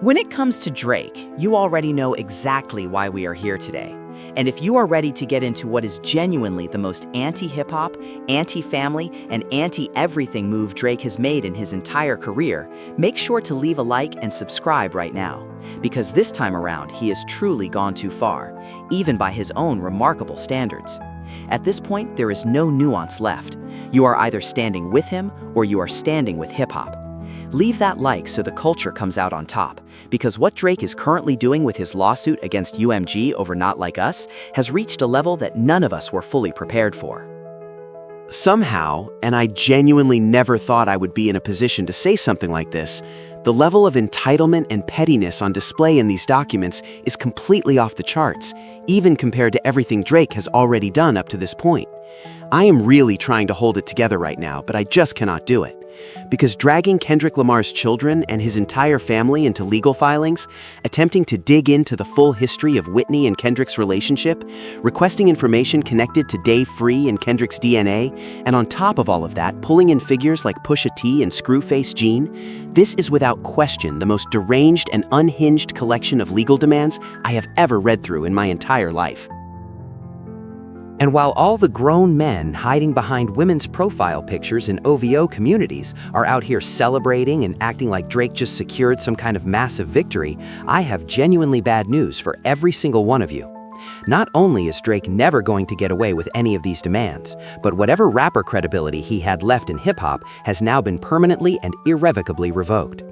When it comes to Drake, you already know exactly why we are here today. And if you are ready to get into what is genuinely the most anti-hip-hop, anti-family, and anti-everything move Drake has made in his entire career, make sure to leave a like and subscribe right now. Because this time around, he has truly gone too far, even by his own remarkable standards. At this point, there is no nuance left. You are either standing with him or you are standing with hip-hop. Leave that like so the culture comes out on top, because what Drake is currently doing with his lawsuit against UMG over Not Like Us has reached a level that none of us were fully prepared for. Somehow, and I genuinely never thought I would be in a position to say something like this, the level of entitlement and pettiness on display in these documents is completely off the charts, even compared to everything Drake has already done up to this point. I am really trying to hold it together right now, but I just cannot do it. Because dragging Kendrick Lamar's children and his entire family into legal filings, attempting to dig into the full history of Whitney and Kendrick's relationship, requesting information connected to Dave Free and Kendrick's DNA, and on top of all of that, pulling in figures like Pusha T and Screwface Gene, this is without question the most deranged and unhinged collection of legal demands I have ever read through in my entire life. And while all the grown men hiding behind women's profile pictures in OVO communities are out here celebrating and acting like Drake just secured some kind of massive victory, I have genuinely bad news for every single one of you. Not only is Drake never going to get away with any of these demands, but whatever rapper credibility he had left in hip-hop has now been permanently and irrevocably revoked.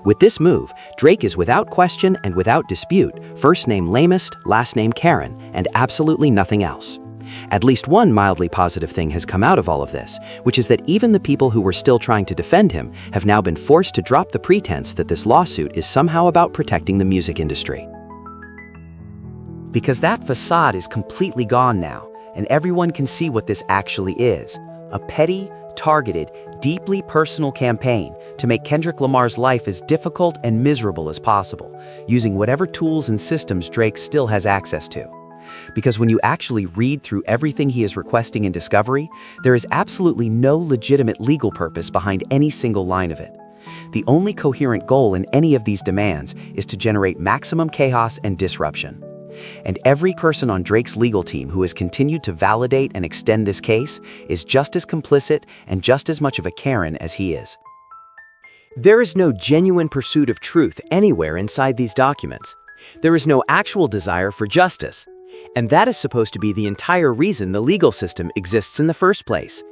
With this move, Drake is without question and without dispute first name Lamest, last name Karen, and absolutely nothing else. At least one mildly positive thing has come out of all of this, which is that even the people who were still trying to defend him have now been forced to drop the pretense that this lawsuit is somehow about protecting the music industry. Because that facade is completely gone now, and everyone can see what this actually is: a petty, targeted, deeply personal campaign to make Kendrick Lamar's life as difficult and miserable as possible, using whatever tools and systems Drake still has access to. Because when you actually read through everything he is requesting in discovery, there is absolutely no legitimate legal purpose behind any single line of it. The only coherent goal in any of these demands is to generate maximum chaos and disruption. And every person on Drake's legal team who has continued to validate and extend this case is just as complicit and just as much of a Karen as he is. There is no genuine pursuit of truth anywhere inside these documents. There is no actual desire for justice. And that is supposed to be the entire reason the legal system exists in the first place.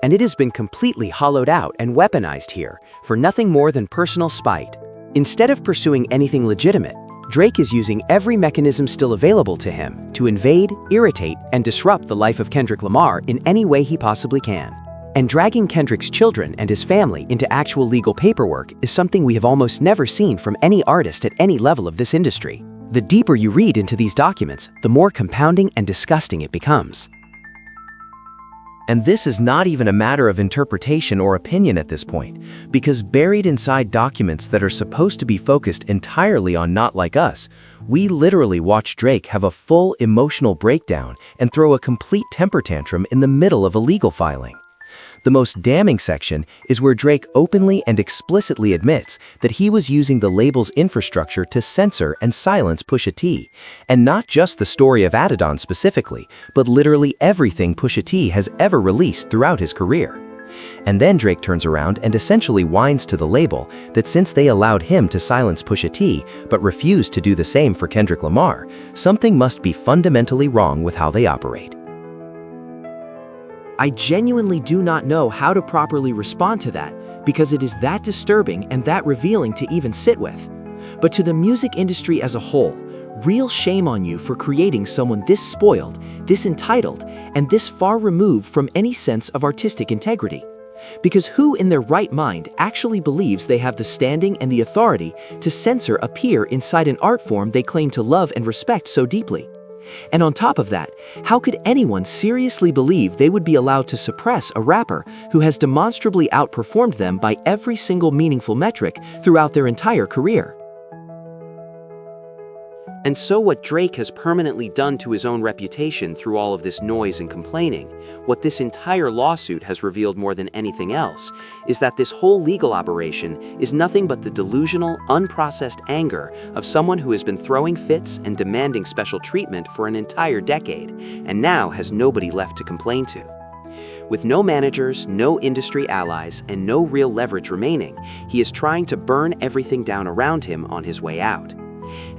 And it has been completely hollowed out and weaponized here for nothing more than personal spite. Instead of pursuing anything legitimate, Drake is using every mechanism still available to him to invade, irritate, and disrupt the life of Kendrick Lamar in any way he possibly can. And dragging Kendrick's children and his family into actual legal paperwork is something we have almost never seen from any artist at any level of this industry. The deeper you read into these documents, the more compounding and disgusting it becomes. And this is not even a matter of interpretation or opinion at this point, because buried inside documents that are supposed to be focused entirely on Not Like Us, we literally watch Drake have a full emotional breakdown and throw a complete temper tantrum in the middle of a legal filing. The most damning section is where Drake openly and explicitly admits that he was using the label's infrastructure to censor and silence Pusha T, and not just the story of Adidon specifically, but literally everything Pusha T has ever released throughout his career. And then Drake turns around and essentially whines to the label that since they allowed him to silence Pusha T but refused to do the same for Kendrick Lamar, something must be fundamentally wrong with how they operate. I genuinely do not know how to properly respond to that, because it is that disturbing and that revealing to even sit with. But to the music industry as a whole, real shame on you for creating someone this spoiled, this entitled, and this far removed from any sense of artistic integrity. Because who in their right mind actually believes they have the standing and the authority to censor a peer inside an art form they claim to love and respect so deeply? And on top of that, how could anyone seriously believe they would be allowed to suppress a rapper who has demonstrably outperformed them by every single meaningful metric throughout their entire career? And so what Drake has permanently done to his own reputation through all of this noise and complaining, what this entire lawsuit has revealed more than anything else, is that this whole legal operation is nothing but the delusional, unprocessed anger of someone who has been throwing fits and demanding special treatment for an entire decade, and now has nobody left to complain to. With no managers, no industry allies, and no real leverage remaining, he is trying to burn everything down around him on his way out.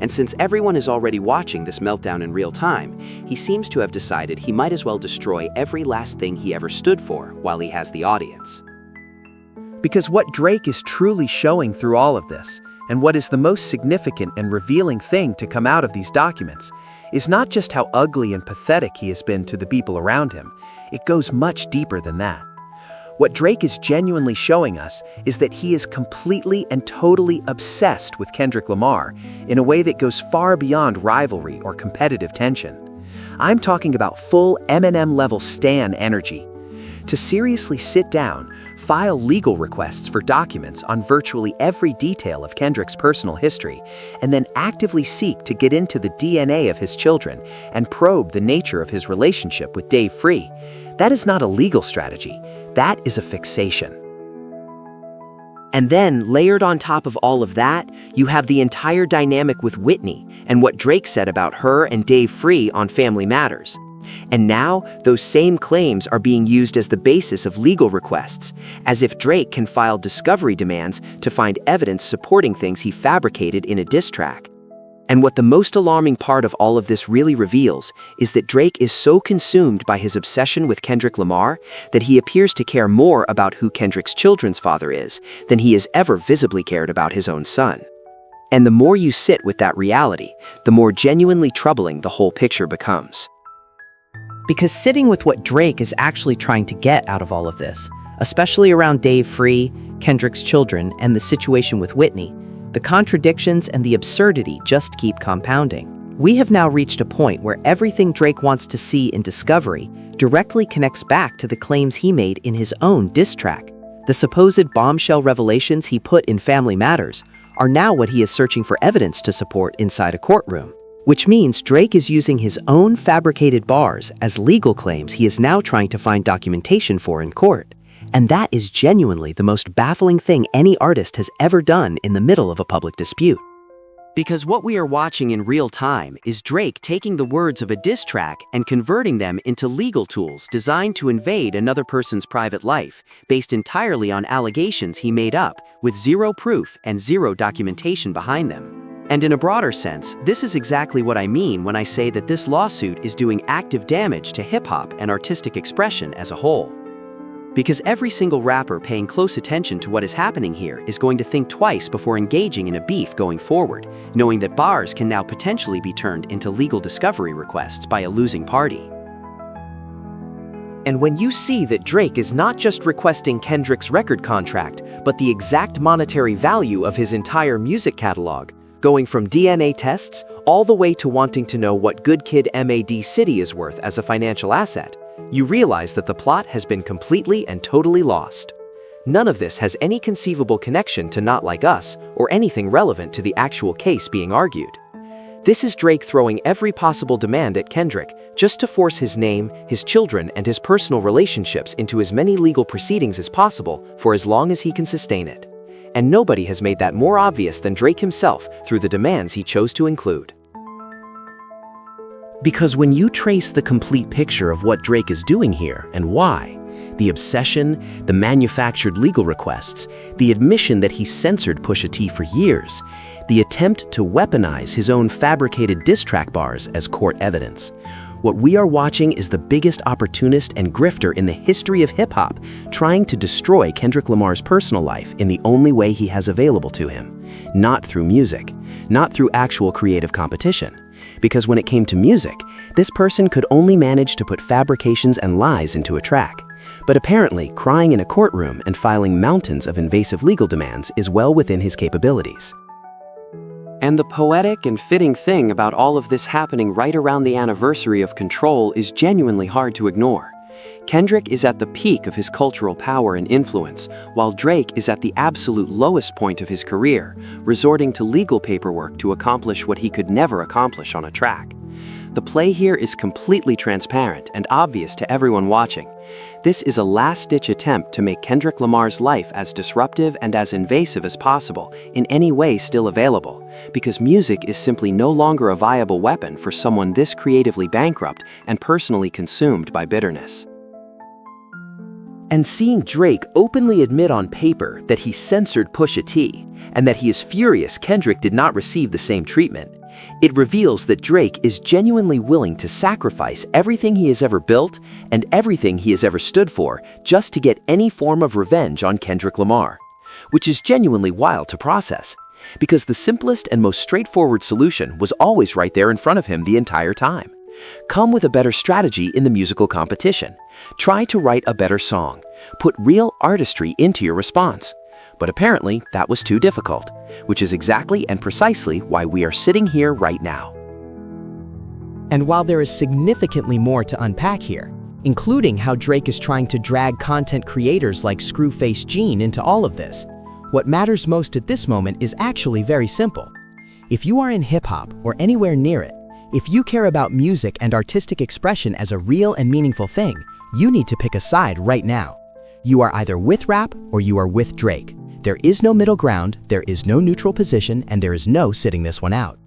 And since everyone is already watching this meltdown in real time, he seems to have decided he might as well destroy every last thing he ever stood for while he has the audience. Because what Drake is truly showing through all of this, and what is the most significant and revealing thing to come out of these documents, is not just how ugly and pathetic he has been to the people around him. It goes much deeper than that. What Drake is genuinely showing us is that he is completely and totally obsessed with Kendrick Lamar in a way that goes far beyond rivalry or competitive tension. I'm talking about full Eminem-level stan energy. To seriously sit down, file legal requests for documents on virtually every detail of Kendrick's personal history, and then actively seek to get into the DNA of his children and probe the nature of his relationship with Dave Free. That is not a legal strategy. That is a fixation. And then, layered on top of all of that, you have the entire dynamic with Whitney and what Drake said about her and Dave Free on Family Matters. And now, those same claims are being used as the basis of legal requests, as if Drake can file discovery demands to find evidence supporting things he fabricated in a diss track. And what the most alarming part of all of this really reveals is that Drake is so consumed by his obsession with Kendrick Lamar that he appears to care more about who Kendrick's children's father is than he has ever visibly cared about his own son. And the more you sit with that reality, the more genuinely troubling the whole picture becomes. Because sitting with what Drake is actually trying to get out of all of this, especially around Dave Free, Kendrick's children, and the situation with Whitney, the contradictions and the absurdity just keep compounding. We have now reached a point where everything Drake wants to see in Discovery directly connects back to the claims he made in his own diss track. The supposed bombshell revelations he put in Family Matters are now what he is searching for evidence to support inside a courtroom. Which means Drake is using his own fabricated bars as legal claims he is now trying to find documentation for in court. And that is genuinely the most baffling thing any artist has ever done in the middle of a public dispute. Because what we are watching in real time is Drake taking the words of a diss track and converting them into legal tools designed to invade another person's private life, based entirely on allegations he made up, with zero proof and zero documentation behind them. And in a broader sense, this is exactly what I mean when I say that this lawsuit is doing active damage to hip-hop and artistic expression as a whole. Because every single rapper paying close attention to what is happening here is going to think twice before engaging in a beef going forward, knowing that bars can now potentially be turned into legal discovery requests by a losing party. And when you see that Drake is not just requesting Kendrick's record contract, but the exact monetary value of his entire music catalog, going from DNA tests all the way to wanting to know what Good Kid Mad City is worth as a financial asset, you realize that the plot has been completely and totally lost. None of this has any conceivable connection to Not Like Us or anything relevant to the actual case being argued. This is Drake throwing every possible demand at Kendrick just to force his name, his children, and his personal relationships into as many legal proceedings as possible for as long as he can sustain it. And nobody has made that more obvious than Drake himself through the demands he chose to include. Because when you trace the complete picture of what Drake is doing here and why, the obsession, the manufactured legal requests, the admission that he censored Pusha T for years, the attempt to weaponize his own fabricated diss track bars as court evidence, what we are watching is the biggest opportunist and grifter in the history of hip-hop trying to destroy Kendrick Lamar's personal life in the only way he has available to him, not through music, not through actual creative competition. Because when it came to music, this person could only manage to put fabrications and lies into a track. But apparently, crying in a courtroom and filing mountains of invasive legal demands is well within his capabilities. And the poetic and fitting thing about all of this happening right around the anniversary of Control is genuinely hard to ignore. Kendrick is at the peak of his cultural power and influence, while Drake is at the absolute lowest point of his career, resorting to legal paperwork to accomplish what he could never accomplish on a track. The play here is completely transparent and obvious to everyone watching. This is a last-ditch attempt to make Kendrick Lamar's life as disruptive and as invasive as possible, in any way still available, because music is simply no longer a viable weapon for someone this creatively bankrupt and personally consumed by bitterness. And seeing Drake openly admit on paper that he censored Pusha T, and that he is furious Kendrick did not receive the same treatment, it reveals that Drake is genuinely willing to sacrifice everything he has ever built and everything he has ever stood for just to get any form of revenge on Kendrick Lamar, which is genuinely wild to process, because the simplest and most straightforward solution was always right there in front of him the entire time. Come with a better strategy in the musical competition. Try to write a better song. Put real artistry into your response. But apparently, that was too difficult, which is exactly and precisely why we are sitting here right now. And while there is significantly more to unpack here, including how Drake is trying to drag content creators like Screwface Gene into all of this, what matters most at this moment is actually very simple. If you are in hip-hop or anywhere near it, if you care about music and artistic expression as a real and meaningful thing, you need to pick a side right now. You are either with rap or you are with Drake. There is no middle ground, there is no neutral position, and there is no sitting this one out.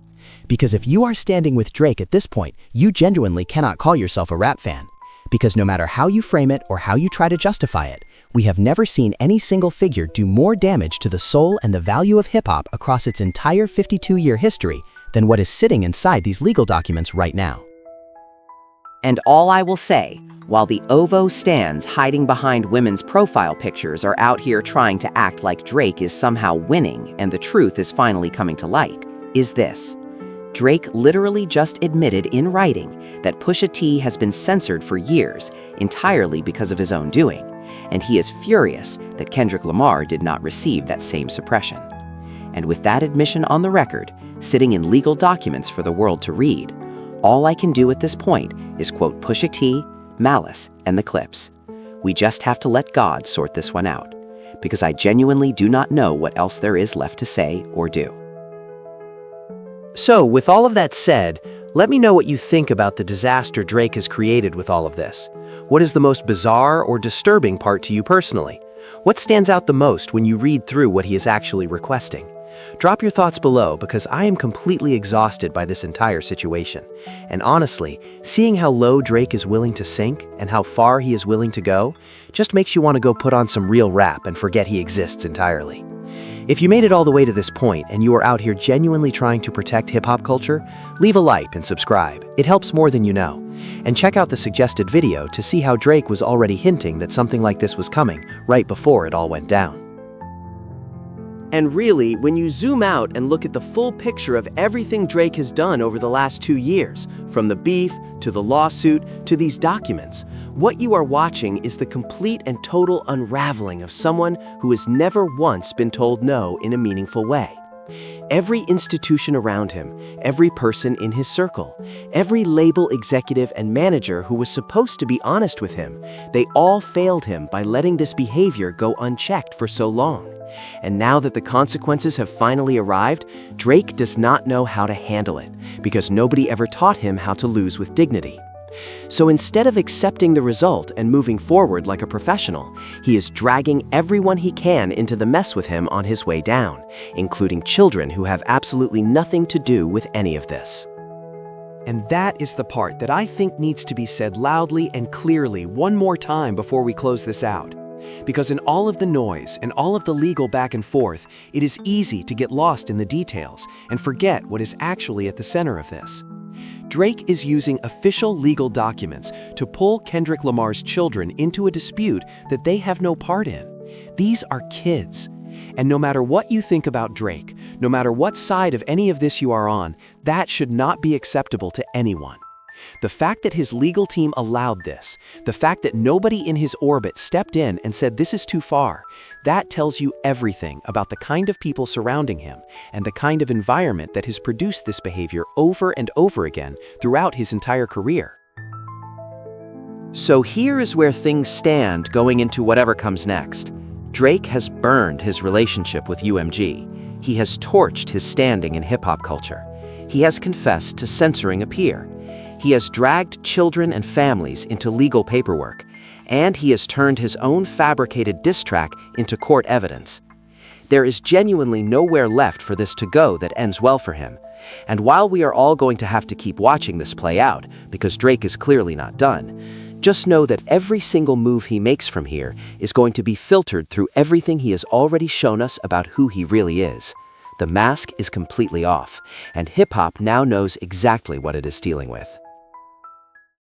Because if you are standing with Drake at this point, you genuinely cannot call yourself a rap fan. Because no matter how you frame it or how you try to justify it, we have never seen any single figure do more damage to the soul and the value of hip-hop across its entire 52-year history than what is sitting inside these legal documents right now. And all I will say, while the OVO stans hiding behind women's profile pictures are out here trying to act like Drake is somehow winning and the truth is finally coming to light, is this. Drake literally just admitted in writing that Pusha T has been censored for years, entirely because of his own doing, and he is furious that Kendrick Lamar did not receive that same suppression. And with that admission on the record, sitting in legal documents for the world to read, all I can do at this point is quote Pusha T, Malice, and the clips. We just have to let God sort this one out, because I genuinely do not know what else there is left to say or do. So, with all of that said, let me know what you think about the disaster Drake has created with all of this. What is the most bizarre or disturbing part to you personally? What stands out the most when you read through what he is actually requesting? Drop your thoughts below, because I am completely exhausted by this entire situation. And honestly, seeing how low Drake is willing to sink and how far he is willing to go just makes you want to go put on some real rap and forget he exists entirely. If you made it all the way to this point and you are out here genuinely trying to protect hip-hop culture, leave a like and subscribe. It helps more than you know. And check out the suggested video to see how Drake was already hinting that something like this was coming right before it all went down. And really, when you zoom out and look at the full picture of everything Drake has done over the last 2 years, from the beef to the lawsuit to these documents, what you are watching is the complete and total unraveling of someone who has never once been told no in a meaningful way. Every institution around him, every person in his circle, every label executive and manager who was supposed to be honest with him, they all failed him by letting this behavior go unchecked for so long. And now that the consequences have finally arrived, Drake does not know how to handle it, because nobody ever taught him how to lose with dignity. So instead of accepting the result and moving forward like a professional, he is dragging everyone he can into the mess with him on his way down, including children who have absolutely nothing to do with any of this. And that is the part that I think needs to be said loudly and clearly one more time before we close this out. Because in all of the noise and all of the legal back and forth, it is easy to get lost in the details and forget what is actually at the center of this. Drake is using official legal documents to pull Kendrick Lamar's children into a dispute that they have no part in. These are kids. And no matter what you think about Drake, no matter what side of any of this you are on, that should not be acceptable to anyone. The fact that his legal team allowed this, the fact that nobody in his orbit stepped in and said this is too far, that tells you everything about the kind of people surrounding him and the kind of environment that has produced this behavior over and over again throughout his entire career. So here is where things stand going into whatever comes next. Drake has burned his relationship with UMG. He has torched his standing in hip-hop culture. He has confessed to censoring a peer. He has dragged children and families into legal paperwork. And he has turned his own fabricated diss track into court evidence. There is genuinely nowhere left for this to go that ends well for him. And while we are all going to have to keep watching this play out, because Drake is clearly not done, just know that every single move he makes from here is going to be filtered through everything he has already shown us about who he really is. The mask is completely off, and hip-hop now knows exactly what it is dealing with.